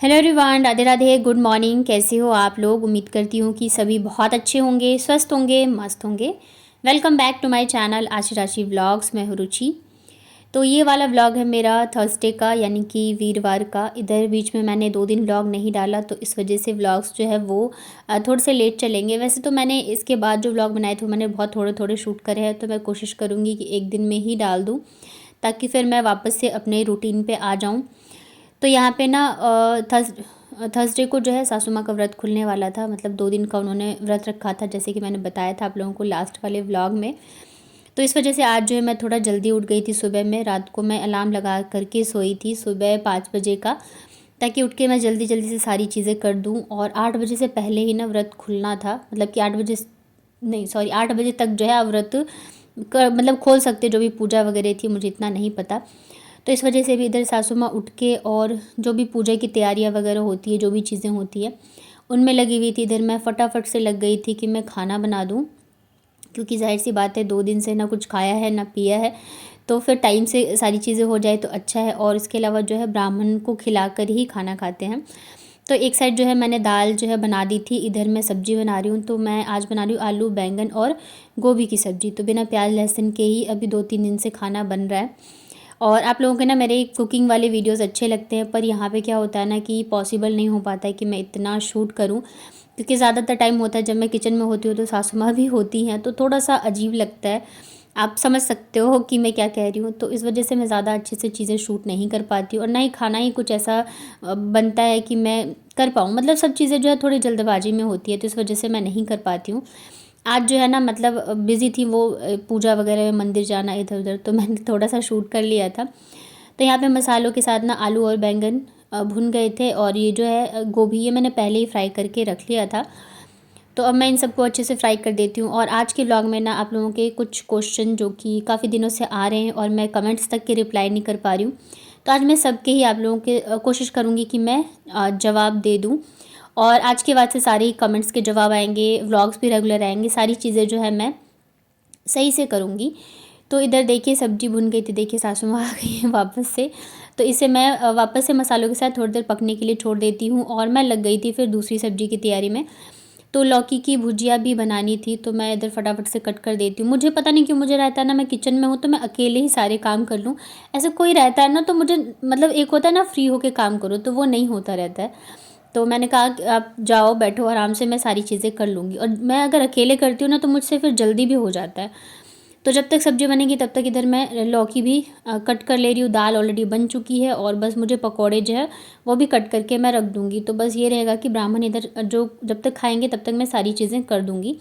Hello everyone, Radhe Radhe, good morning. कैसे हो आप लोग? उम्मीद करती हूँ कि सभी बहुत अच्छे होंगे, स्वस्थ होंगे, मस्त होंगे। Welcome back to my channel Ashi Rashi vlogs. मैं हूँ रुचि। तो ये वाला व्लॉग है मेरा थर्सडे का, यानी कि वीरवार का। इधर बीच में मैंने 2 दिन व्लॉग नहीं डाला, तो इस वजह से व्लॉग्स जो है वो थोड़े से लेट चलेंगे। वैसे तो मैंने इसके बाद जो व्लॉग बनाए थे मैंने बहुत थोड़े थोड़े शूट करे हैं, तो मैं कोशिश करूँगी कि एक दिन में ही डाल दूँ, ताकि फिर मैं वापस से अपने रूटीन पे आ जाऊँ। तो यहाँ पे ना थर्सडे को जो है सासू माँ का व्रत खुलने वाला था। मतलब 2 दिन का उन्होंने व्रत रखा था, जैसे कि मैंने बताया था आप लोगों को लास्ट वाले व्लॉग में। तो इस वजह से आज जो है मैं थोड़ा जल्दी उठ गई थी। सुबह में रात को मैं अलार्म लगा करके सोई थी सुबह 5 बजे का, ताकि उठ के मैं जल्दी जल्दी से सारी चीज़ें कर दूँ। और 8 बजे से पहले ही ना व्रत खुलना था, मतलब कि 8 बजे नहीं, सॉरी, 8 बजे तक जो है आप व्रत मतलब खोल सकते, जो भी पूजा वगैरह थी, मुझे इतना नहीं पता। तो इस वजह से भी इधर सासू माँ उठ के और जो भी पूजा की तैयारियाँ वगैरह होती है, जो भी चीज़ें होती है, उनमें लगी हुई थी। इधर मैं फटाफट से लग गई थी कि मैं खाना बना दूँ, क्योंकि जाहिर सी बात है 2 दिन से ना कुछ खाया है ना पिया है, तो फिर टाइम से सारी चीज़ें हो जाए तो अच्छा है। और इसके अलावा जो है ब्राह्मण को खिला कर ही खाना खाते हैं। तो एक साइड जो है मैंने दाल जो है बना दी थी, इधर मैं सब्ज़ी बना रही हूँ। तो मैं आज बना रही हूँ आलू बैंगन और गोभी की सब्ज़ी। तो बिना प्याज लहसुन के ही अभी 2-3 दिन से खाना बन रहा है। और आप लोगों के ना मेरे कुकिंग वाले वीडियोस अच्छे लगते हैं, पर यहाँ पे क्या होता है ना कि पॉसिबल नहीं हो पाता है कि मैं इतना शूट करूँ, क्योंकि ज़्यादातर टाइम होता है जब मैं किचन में होती हूँ तो सासू माँ भी होती हैं, तो थोड़ा सा अजीब लगता है। आप समझ सकते हो कि मैं क्या कह रही हूँ। तो इस वजह से मैं ज़्यादा अच्छे से चीज़ें शूट नहीं कर पाती हूँ, और ना ही खाना ही कुछ ऐसा बनता है कि मैं कर पाऊँ। मतलब सब चीज़ें जो है थोड़ी जल्दबाजी में होती है, तो इस वजह से मैं नहीं कर पाती हूँ। आज जो है ना, मतलब बिज़ी थी वो पूजा वगैरह में, मंदिर जाना इधर उधर, तो मैंने थोड़ा सा शूट कर लिया था। तो यहाँ पे मसालों के साथ ना आलू और बैंगन भुन गए थे, और ये जो है गोभी, ये मैंने पहले ही फ्राई करके रख लिया था। तो अब मैं इन सबको अच्छे से फ्राई कर देती हूँ। और आज के व्लॉग में ना आप लोगों के कुछ क्वेश्चन जो कि काफ़ी दिनों से आ रहे हैं और मैं कमेंट्स तक के रिप्लाई नहीं कर पा रही हूँ, तो आज मैं सबके ही आप लोगों के कोशिश करूँगी कि मैं जवाब दे दूँ। और आज के बाद से सारे ही कमेंट्स के जवाब आएंगे, व्लॉग्स भी रेगुलर आएंगे, सारी चीज़ें जो है मैं सही से करूँगी। तो इधर देखिए सब्जी भुन गई थी, देखिए सासू माँ आ गई हैं वापस से। तो इसे मैं वापस से मसालों के साथ थोड़ी देर पकने के लिए छोड़ देती हूँ, और मैं लग गई थी फिर दूसरी सब्जी की तैयारी में। तो लौकी की भुजिया भी बनानी थी, तो मैं इधर फटाफट से कट कर देती हूँ। मुझे पता नहीं क्यों मुझे रहता है ना, मैं किचन में हूँ तो मैं अकेले ही सारे काम कर लूँ। ऐसे कोई रहता है ना तो मुझे, मतलब एक होता है ना फ्री होके काम करो, तो वो नहीं होता रहता है। तो मैंने कहा कि आप जाओ बैठो आराम से, मैं सारी चीज़ें कर लूँगी। और मैं अगर अकेले करती हूँ ना तो मुझसे फिर जल्दी भी हो जाता है। तो जब तक सब्ज़ी बनेगी तब तक इधर मैं लौकी भी कट कर ले रही हूँ। दाल ऑलरेडी बन चुकी है, और बस मुझे पकौड़े जो है वो भी कट करके मैं रख दूँगी। तो बस ये रहेगा कि ब्राह्मण इधर जो जब तक खाएंगे तब तक मैं सारी चीज़ें कर दूँगी।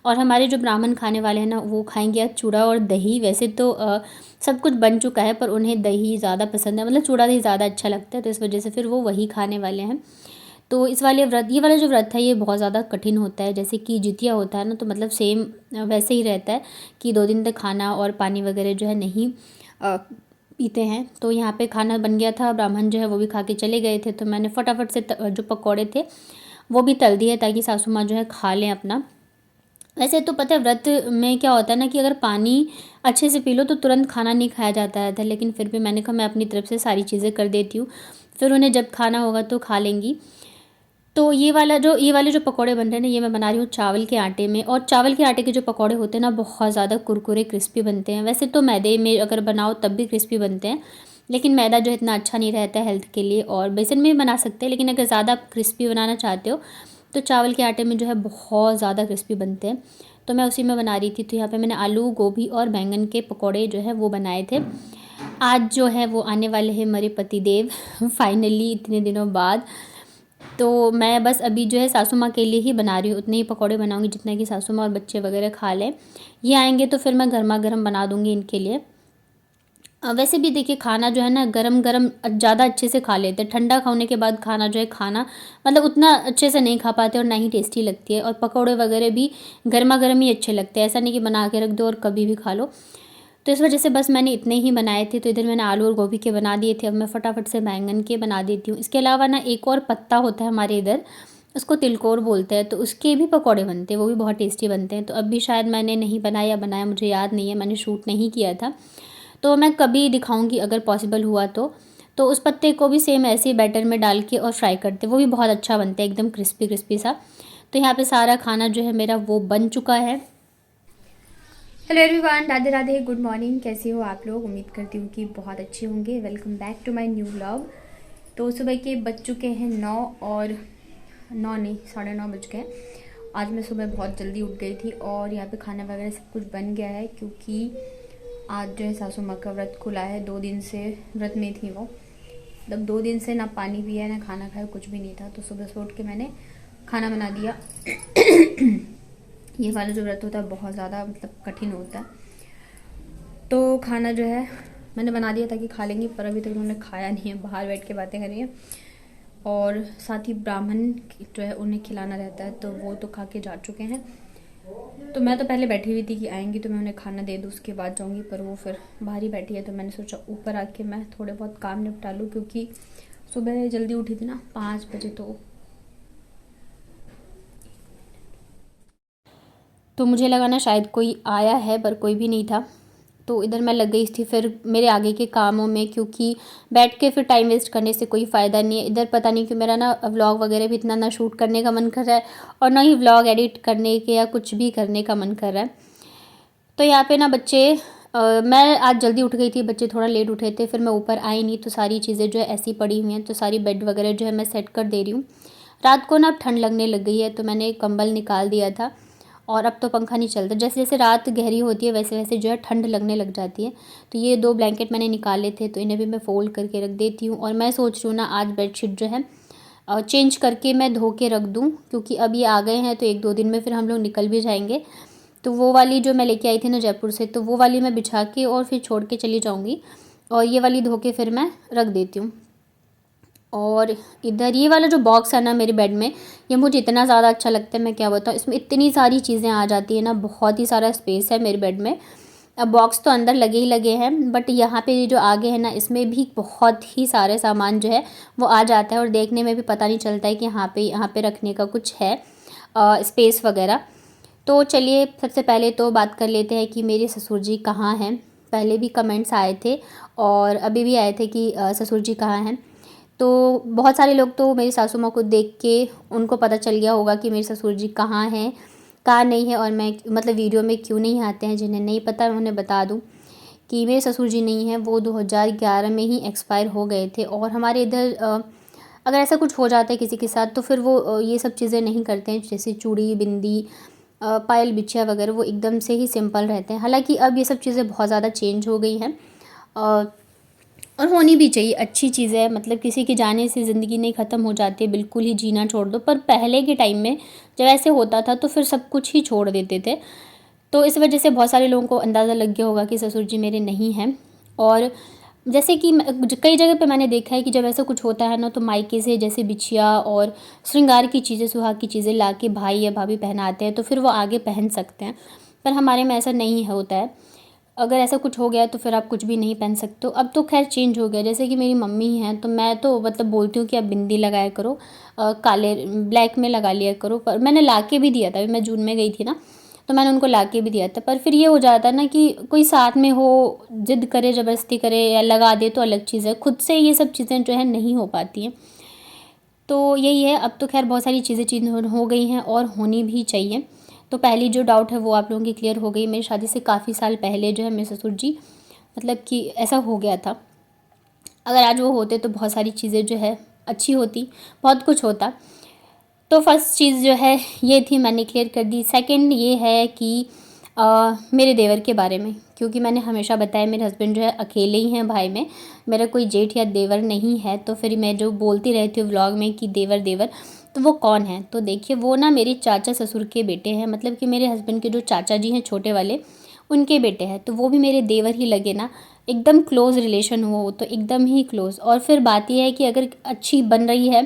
और हमारे जो ब्राह्मण खाने वाले हैं ना, वो खाएंगे आज चूड़ा और दही। वैसे तो सब कुछ बन चुका है, पर उन्हें दही ज़्यादा पसंद है, मतलब चूड़ा दही ज़्यादा अच्छा लगता है, तो इस वजह से फिर वो वही खाने वाले हैं। तो इस वाले व्रत, ये वाला जो व्रत है ये बहुत ज़्यादा कठिन होता है। जैसे कि जितिया होता है ना, तो मतलब सेम वैसे ही रहता है कि 2 दिन तक खाना और पानी वगैरह जो है नहीं पीते हैं। तो यहाँ पे खाना बन गया था, ब्राह्मण जो है वो भी खा के चले गए थे, तो मैंने फटाफट से जो पकौड़े थे वो भी तल दिए, ताकि सासू माँ जो है खा लें अपना। वैसे तो पता है व्रत में क्या होता है ना कि अगर पानी अच्छे से पी लो तो तुरंत खाना नहीं खाया जाता है, लेकिन फिर भी मैंने कहा मैं अपनी तरफ से सारी चीज़ें कर देती हूँ, फिर उन्हें जब खाना होगा तो खा लेंगी। तो ये वाले जो पकौड़े बन रहे हैं ना, ये मैं बना रही हूँ चावल के आटे में। और चावल के आटे के जो पकौड़े होते हैं ना, बहुत ज़्यादा कुरकुरे क्रिस्पी बनते हैं। वैसे तो मैदे में अगर बनाओ तब भी क्रिस्पी बनते हैं, लेकिन मैदा जो है इतना अच्छा नहीं रहता है हेल्थ के लिए। और बेसन में भी बना सकते हैं, लेकिन अगर ज़्यादा क्रिस्पी बनाना चाहते हो तो चावल के आटे में जो है बहुत ज़्यादा क्रिस्पी बनते हैं। तो मैं उसी में बना रही थी। तो यहाँ पर मैंने आलू गोभी और बैंगन के पकौड़े जो है वो बनाए थे। आज जो है वो आने वाले हैं मेरे पतिदेव फाइनली इतने दिनों बाद। तो मैं बस अभी जो है सासू माँ के लिए ही बना रही हूँ, उतने ही पकौड़े बनाऊँगी जितने कि सासू माँ और बच्चे वगैरह खा लें। ये आएंगे तो फिर मैं गर्मा गर्म बना दूँगी इनके लिए। वैसे भी देखिए खाना जो है ना गरम गरम ज़्यादा अच्छे से खा लेते हैं। ठंडा खाने के बाद खाना जो है खाना मतलब उतना अच्छे से नहीं खा पाते, और ना ही टेस्टी लगती है। और पकौड़े वगैरह भी गर्मा गर्म ही अच्छे लगते हैं, ऐसा नहीं कि बना के रख दो और कभी भी खा लो। तो इस वजह से बस मैंने इतने ही बनाए थे। तो इधर मैंने आलू और गोभी के बना दिए थे, अब मैं फटाफट से बैंगन के बना देती हूँ। इसके अलावा ना एक और पत्ता होता है हमारे इधर, उसको तिलकोर बोलते हैं, तो उसके भी पकौड़े बनते हैं, वो भी बहुत टेस्टी बनते हैं। तो अब भी शायद मैंने नहीं बनाया, बनाया मुझे याद नहीं है, मैंने शूट नहीं किया था। तो मैं कभी दिखाऊंगी अगर पॉसिबल हुआ तो। तो उस पत्ते को भी सेम ऐसे ही बैटर में डाल के और फ्राई करते, वो भी बहुत अच्छा बनता है, एकदम क्रिस्पी क्रिस्पी सा। तो यहाँ पे सारा खाना जो है मेरा वो बन चुका है। Hello everyone, Radhe Radhe, good morning. कैसे हो आप लोग? उम्मीद करती हूँ कि बहुत अच्छे होंगे। Welcome back to my new vlog. तो सुबह के बज चुके हैं 9 और 9 नहीं 9:30 बज गए। आज मैं सुबह बहुत जल्दी उठ गई थी और यहाँ पे खाना वगैरह सब कुछ बन गया है, क्योंकि आज जो है सासू माँ का व्रत खुला है। 2 दिन से व्रत में थी वो, मतलब 2 दिन से ना पानी पिया ना खाना खाया, कुछ भी नहीं था। तो सुबह से उठ के मैंने खाना बना दिया। ये वाला जो व्रत होता है बहुत ज़्यादा मतलब कठिन होता है। तो खाना जो है मैंने बना दिया था कि खा लेंगे, पर अभी तक उन्होंने खाया नहीं है, बाहर बैठ के बातें कर रही है। और साथ ही ब्राह्मण जो है उन्हें खिलाना रहता है, तो वो तो खा के जा चुके हैं। तो मैं तो पहले बैठी हुई थी कि आएंगी तो मैं उन्हें खाना दे दूँ, उसके बाद जाऊँगी, पर वो फिर बाहर ही बैठी है। तो मैंने सोचा ऊपर आके मैं थोड़े बहुत काम निपटा लूँ, क्योंकि सुबह जल्दी उठी थी ना 5 बजे। तो मुझे लगा ना शायद कोई आया है, पर कोई भी नहीं था। तो इधर मैं लग गई थी फिर मेरे आगे के कामों में, क्योंकि बैठ के फिर टाइम वेस्ट करने से कोई फ़ायदा नहीं है। इधर पता नहीं क्यों मेरा ना व्लॉग वगैरह भी इतना ना शूट करने का मन कर रहा है, और ना ही व्लॉग एडिट करने के या कुछ भी करने का मन कर रहा है। तो यहाँ पे ना बच्चे मैं आज जल्दी उठ गई थी, बच्चे थोड़ा लेट उठे थे, फिर मैं ऊपर आई नहीं। तो सारी चीज़ें जो है ऐसी पड़ी हुई हैं, तो सारी बेड वगैरह जो है मैं सेट कर दे रही हूँ। रात को ना अब ठंड लगने लग गई है, तो मैंने कंबल निकाल दिया था, और अब तो पंखा नहीं चलता। जैसे जैसे रात गहरी होती है वैसे वैसे जो है ठंड लगने लग जाती है। तो ये 2 ब्लैंकेट मैंने निकाले थे, तो इन्हें भी मैं फ़ोल्ड करके रख देती हूँ। और मैं सोच रही हूँ ना आज बेडशीट जो है चेंज करके मैं धो के रख दूँ, क्योंकि अब ये आ गए हैं तो 1-2 दिन में फिर हम लोग निकल भी जाएंगे। तो वो वाली जो मैं लेके आई थी ना जयपुर से, तो वो वाली मैं बिछा के और फिर छोड़ के चली जाऊँगी, और ये वाली धो के फिर मैं रख देती हूँ। और इधर ये वाला जो बॉक्स है ना मेरे बेड में, ये मुझे इतना ज़्यादा अच्छा लगता है, मैं क्या बताऊँ। इसमें इतनी सारी चीज़ें आ जाती है ना, बहुत ही सारा स्पेस है मेरे बेड में। अब बॉक्स तो अंदर लगे ही लगे हैं, बट यहाँ पे ये जो आगे है ना, इसमें भी बहुत ही सारे सामान जो है वो आ जाता है, और देखने में भी पता नहीं चलता है कि यहाँ पे रखने का कुछ है स्पेस वगैरह। तो चलिए सबसे पहले तो बात कर लेते हैं कि मेरे ससुर जी कहाँ हैं। पहले भी कमेंट्स आए थे और अभी भी आए थे कि ससुर जी कहाँ हैं। तो बहुत सारे लोग तो मेरी सासू माँ को देख के उनको पता चल गया होगा कि मेरे ससुर जी कहाँ हैं, कहाँ नहीं है, और मैं मतलब वीडियो में क्यों नहीं आते हैं। जिन्हें नहीं पता मैं उन्हें बता दूँ कि मेरे ससुर जी नहीं हैं, वो 2011 में ही एक्सपायर हो गए थे। और हमारे इधर अगर ऐसा कुछ हो जाता है किसी के साथ, तो फिर वो ये सब चीज़ें नहीं करते हैं, जैसे चूड़ी बिंदी पायल बिछिया वगैरह, वो एकदम से ही सिंपल रहते हैं। हालांकि अब ये सब चीज़ें बहुत ज़्यादा चेंज हो गई हैं, और होनी भी चाहिए, अच्छी चीज़ है। मतलब किसी के जाने से ज़िंदगी नहीं ख़त्म हो जाती है, बिल्कुल ही जीना छोड़ दो। पर पहले के टाइम में जब ऐसे होता था तो फिर सब कुछ ही छोड़ देते थे। तो इस वजह से बहुत सारे लोगों को अंदाज़ा लग गया होगा कि ससुर जी मेरे नहीं हैं। और जैसे कि कई जगह पे मैंने देखा है कि जब ऐसा कुछ होता है ना, तो मायके से जैसे बिछिया और श्रृंगार की चीज़ें, सुहाग की चीज़ें ला के भाई या भाभी पहनाते हैं, तो फिर वो आगे पहन सकते हैं। पर हमारे में ऐसा नहीं होता है। अगर ऐसा कुछ हो गया तो फिर आप कुछ भी नहीं पहन सकते हो। अब तो खैर चेंज हो गया। जैसे कि मेरी मम्मी हैं, तो मैं तो मतलब बोलती हूँ कि आप बिंदी लगाया करो, काले ब्लैक में लगा लिया करो। पर मैंने ला के भी दिया था, अभी मैं जून में गई थी ना, तो मैंने उनको ला के भी दिया था। पर फिर ये हो जाता है ना कि कोई साथ में हो, ज़िद करे, ज़बरदस्ती करे या लगा दे तो अलग चीज़ है। खुद से ये सब चीज़ें जो है नहीं हो पाती हैं। तो यही है। अब तो खैर बहुत सारी चीज़ें चेंज हो गई हैं, और होनी भी चाहिए। तो पहली जो डाउट है वो आप लोगों की क्लियर हो गई। मेरी शादी से काफ़ी साल पहले जो है मेरे ससुर जी मतलब कि ऐसा हो गया था। अगर आज वो होते तो बहुत सारी चीज़ें जो है अच्छी होती, बहुत कुछ होता। तो फर्स्ट चीज़ जो है ये थी, मैंने क्लियर कर दी। सेकंड ये है कि मेरे देवर के बारे में, क्योंकि मैंने हमेशा बताया मेरे हस्बैंड जो है अकेले ही हैं भाई में, मेरा कोई जेठ या देवर नहीं है। तो फिर मैं जो बोलती रहती हूँ व्लॉग में कि देवर देवर, तो वो कौन है? तो देखिए वो ना मेरे चाचा ससुर के बेटे हैं, मतलब कि मेरे हस्बैंड के जो चाचा जी हैं छोटे वाले, उनके बेटे हैं। तो वो भी मेरे देवर ही लगे ना, एकदम क्लोज़ रिलेशन हुआ हो तो एकदम ही क्लोज़। और फिर बात यह है कि अगर अच्छी बन रही है,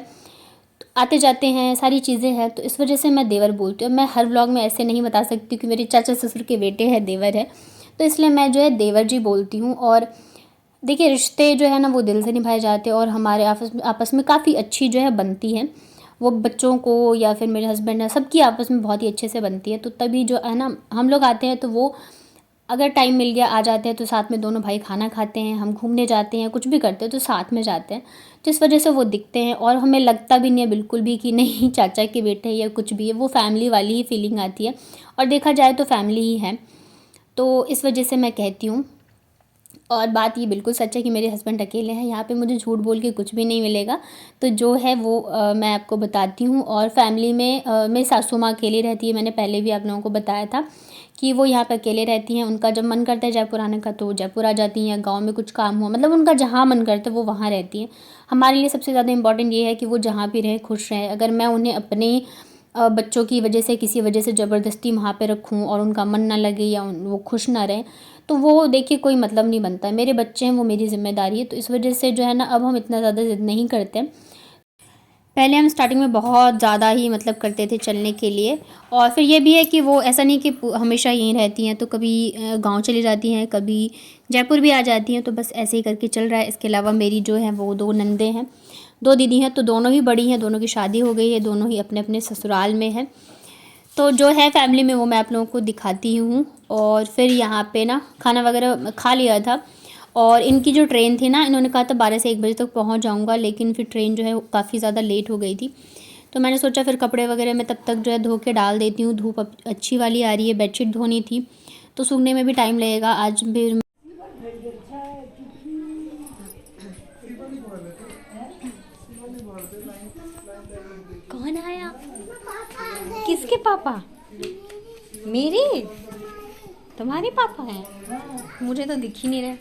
आते जाते हैं, सारी चीज़ें हैं, तो इस वजह से मैं देवर बोलती हूँ। मैं हर व्लॉग में ऐसे नहीं बता सकती कि मेरे चाचा ससुर के बेटे हैं देवर है, तो इसलिए मैं जो है देवर जी बोलती हूँ। और देखिए रिश्ते जो है ना वो दिल से निभाए जाते हैं, और हमारे आपस में काफ़ी अच्छी जो है बनती है। वो बच्चों को या फिर मेरे हस्बैंड है, सबकी आपस में बहुत ही अच्छे से बनती है। तो तभी जो है ना हम लोग आते हैं तो वो अगर टाइम मिल गया आ जाते हैं, तो साथ में दोनों भाई खाना खाते हैं, हम घूमने जाते हैं, कुछ भी करते हैं तो साथ में जाते हैं, जिस वजह से वो दिखते हैं और हमें लगता भी नहीं है बिल्कुल भी कि नहीं चाचा के बेटे या कुछ भी है। वो फैमिली वाली ही फीलिंग आती है और देखा जाए तो फैमिली ही है। तो इस वजह से मैं कहती हूँ, और बात ये बिल्कुल सच है कि मेरे हस्बैंड अकेले हैं यहाँ पे, मुझे झूठ बोल के कुछ भी नहीं मिलेगा। तो जो है वो मैं आपको बताती हूँ। और फैमिली में मेरी सासू माँ अकेली रहती है, मैंने पहले भी आप लोगों को बताया था कि वो यहाँ पे अकेले रहती हैं। उनका जब मन करता है जयपुर आने का तो जयपुर आ जाती हैं, गाँव में कुछ काम हो, मतलब उनका जहाँ मन करता है वो वहाँ रहती हैं। हमारे लिए सबसे ज़्यादा इम्पॉर्टेंट ये है कि वो जहाँ भी रहें खुश रहें। अगर मैं उन्हें अपने बच्चों की वजह से किसी वजह से ज़बरदस्ती वहाँ पे रखूँ और उनका मन ना लगे या वो खुश ना रहें, तो वो देखिए कोई मतलब नहीं बनता है। मेरे बच्चे हैं, वो मेरी ज़िम्मेदारी है। तो इस वजह से जो है ना, अब हम इतना ज़्यादा ज़िद नहीं करते। पहले हम स्टार्टिंग में बहुत ज़्यादा ही मतलब करते थे चलने के लिए। और फिर ये भी है कि वो ऐसा नहीं कि हमेशा यहीं रहती हैं, तो कभी गांव चली जाती हैं, कभी जयपुर भी आ जाती हैं, तो बस ऐसे ही करके चल रहा है। इसके अलावा मेरी जो है वो 2 नंदे हैं, 2 दीदी हैं, तो दोनों ही बड़ी हैं, दोनों की शादी हो गई है, दोनों ही अपने अपने ससुराल में हैं। तो जो है फैमिली में वो मैं आप लोगों को दिखाती हूँ। और फिर यहाँ पे ना खाना वगैरह खा लिया था, और इनकी जो ट्रेन थी ना, इन्होंने कहा था 12 से 1 बजे तक पहुँच जाऊँगा, लेकिन फिर ट्रेन जो है काफ़ी ज़्यादा लेट हो गई थी। तो मैंने सोचा फिर कपड़े वगैरह मैं तब तक जो है धो के डाल देती हूँ। धूप अच्छी वाली आ रही है, बेडशीट धोनी थी तो सूखने में भी टाइम लगेगा। आज फिर कौन आया? किसके पापा? मेरे? तुम्हारे पापा हैं? मुझे तो दिख ही नहीं रहे।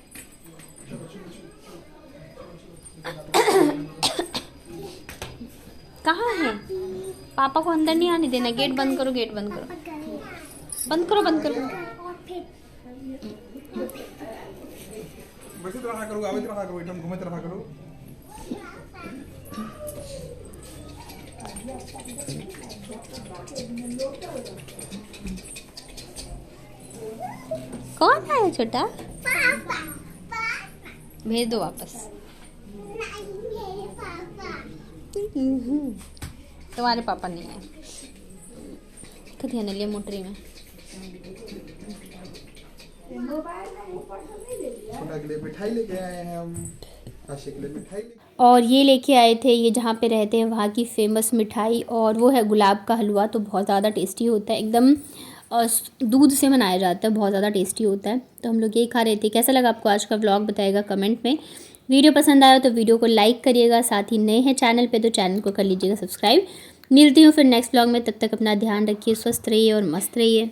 कहाँ है? पापा को अंदर नहीं आने देना। गेट बंद करो, गेट बंद करो, बंद करो, बंद करो। वैसे तो रहा करो, आवे तो रहा करो, एकदम घूमते रहा करो। कौन है छोटा? पापा। भेज दो वापस। तुम्हारे पापा नहीं है। कभी आने लिए मोटरी में। छोटा के लिए मिठाई लेके आए हैं हम, आशिक के लिए मिठाई। और ये लेके आए थे, ये जहाँ पे रहते हैं वहाँ की फेमस मिठाई, और वो है गुलाब का हलवा। तो बहुत ज़्यादा टेस्टी होता है, एकदम दूध से बनाया जाता है, बहुत ज़्यादा टेस्टी होता है। तो हम लोग यही खा रहे थे। कैसा लगा आपको आज का व्लॉग बताइएगा कमेंट में। वीडियो पसंद आया तो वीडियो को लाइक करिएगा, साथ ही नए हैं चैनल पे तो चैनल को कर लीजिएगा सब्सक्राइब। मिलती हूँ फिर नेक्स्ट व्लॉग में, तब तक अपना ध्यान रखिए, स्वस्थ रहिए और मस्त रहिए।